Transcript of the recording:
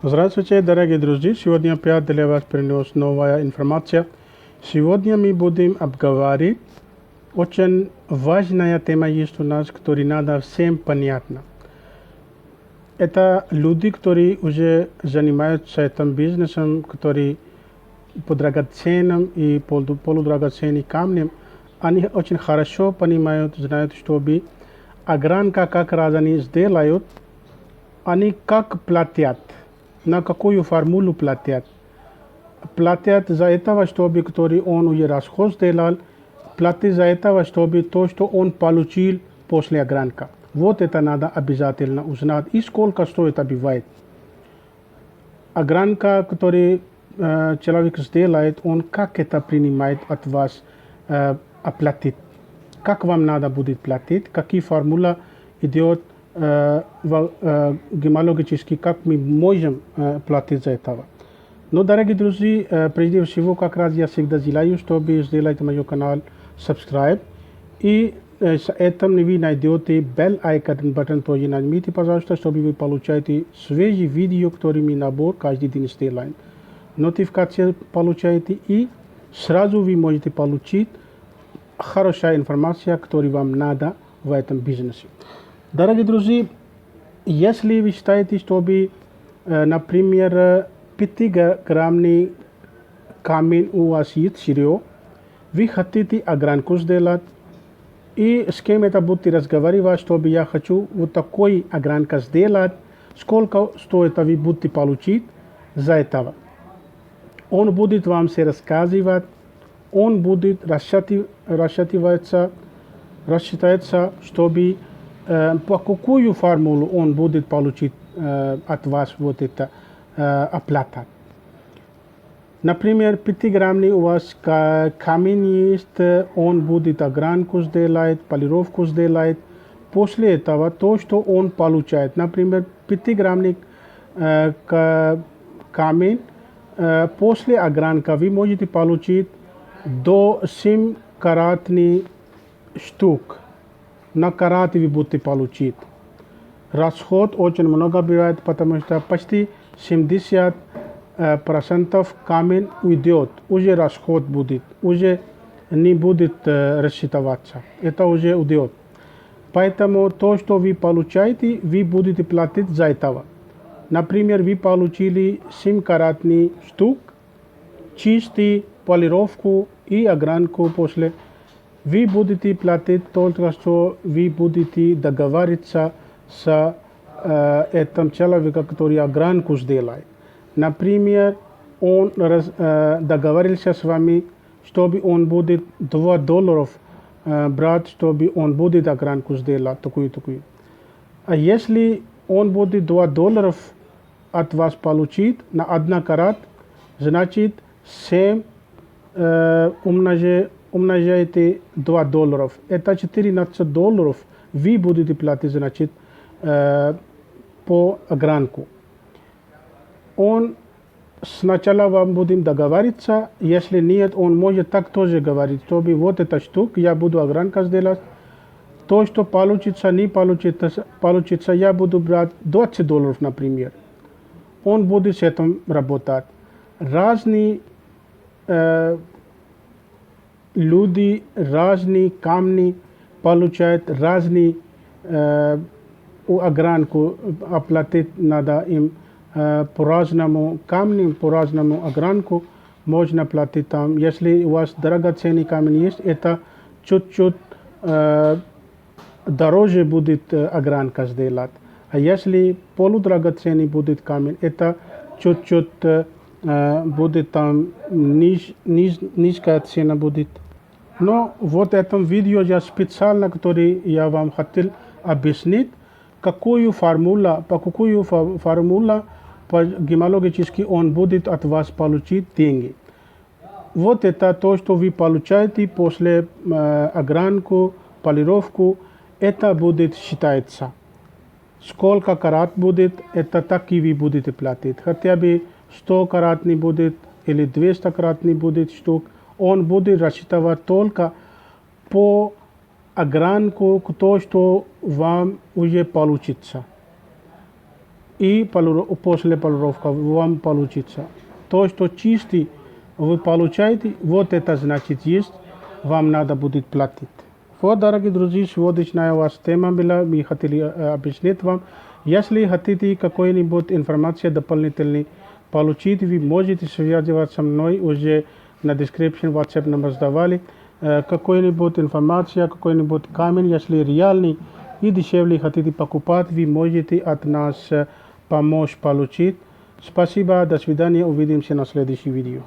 Здравствуйте, дорогие друзья! Сегодня опять для вас принес новая информация. Сегодня мы будем обговаривать очень важная тема есть у нас, которая надо всем понятна. Это люди, которые уже занимаются этим бизнесом, которые по драгоценным и полудрагоценным камням, они очень хорошо понимают, знают, чтобы огранка как раз они сделают, они как платят, на какую формулу платят. Платят за этого, чтобы который он уже расход сделал, платят за этого, чтобы то, что он получил после огранка. Вот это надо обязательно узнать. И сколько стоит бывает. Огранка, который человек сделает, он как это принимает от вас оплатить. Как вам надо будет платить, какие формула идет гемологически, как мы можем платить за этого. Но, дорогие друзья, прежде всего, как раз я всегда желаю, чтобы сделать мой канал subscribe. И с этим вы найдете bell icon button, тоже нажмите, пожалуйста, чтобы вы получаете свежие видео, которые мы набор каждый день сделаем. Нотификации получаете и сразу вы можете получить хорошая информация, которую вам надо в этом бизнесе. Дорогие друзья, если вы считаете, чтобы, например, 5-граммный камень у вас есть сырье, вы хотите огранку сделать, и с кем это будете разговаривать, чтобы я хочу вот такой огранка сделать, сколько стоит вы будете получить за этого. Он будет вам все рассказывать, он будет рассчитываться, чтобы по какую формулу он будет получить от вас вот это оплата. Например, 5-граммный у вас камень есть, он будет огранку сделать, полировку сделать. После этого то, что он получает, например, 5-граммный камень, после огранка вы можете получить до 7-каратный штук. На карат вы будете получить. Расход очень много бывает, потому что почти 70% камень уйдет. Уже расход будет, уже не будет рассчитываться. Это уже уйдет. Поэтому то, что вы получаете, вы будете платить за этого. Например, вы получили 7-каратный штук, чистый, полировку и огранку после. Вы будете платить только что вы будете договариваться с этим человеком, который огранку сделает. Например, он договорился с вами, чтобы он будет $2 брать, чтобы он будет огранку сделать такую-такую. А если он будет $2 от вас получить на 1 карат, значит 7 умножаете $2. Это $14 вы будете платить, значит, по огранку. Он сначала вам будем договориться, если нет, он может так тоже говорить, чтобы вот эта штука, я буду огранка сделать, то, что получится, не получится, я буду брать $20, например. Он будет с этим работать. Разные люди, разные камни получают разные огранку, оплатить надо им по-разному камням, по-разному огранку можно платить там. Если у вас драгоценный камень есть, это чуть-чуть дороже будет огранка сделать. А если полудрагоценный будет камень, это чуть-чуть будет там низкая цена будет. Но вот в этом видео я специально, который я вам хотел объяснить, по какую формула гемологически он будет от вас получить деньги. Вот это то, что вы получаете после огранку, полировку, это будет считаться. Сколько карат будет, это так и вы будете платить. Хотя бы 100 карат не будет или 200 карат не будет штук. Он будет рассчитывать только по огранку, то, что вам уже получится. и после полировка вам получится. То, что чистый вы получаете, вот это значит есть, вам надо будет платить. Вот, дорогие друзья, сегодняшняя у вас тема была, мы хотели объяснить вам. Если хотите какой-нибудь информацию дополнительной получить, вы можете связываться со мной, уже на description WhatsApp номер сдавали. Какой-нибудь информация, какой-нибудь камень, если реальный и дешевле хотите покупать, вы можете от нас помочь получить. Спасибо, до свидания, увидимся на следующем видео.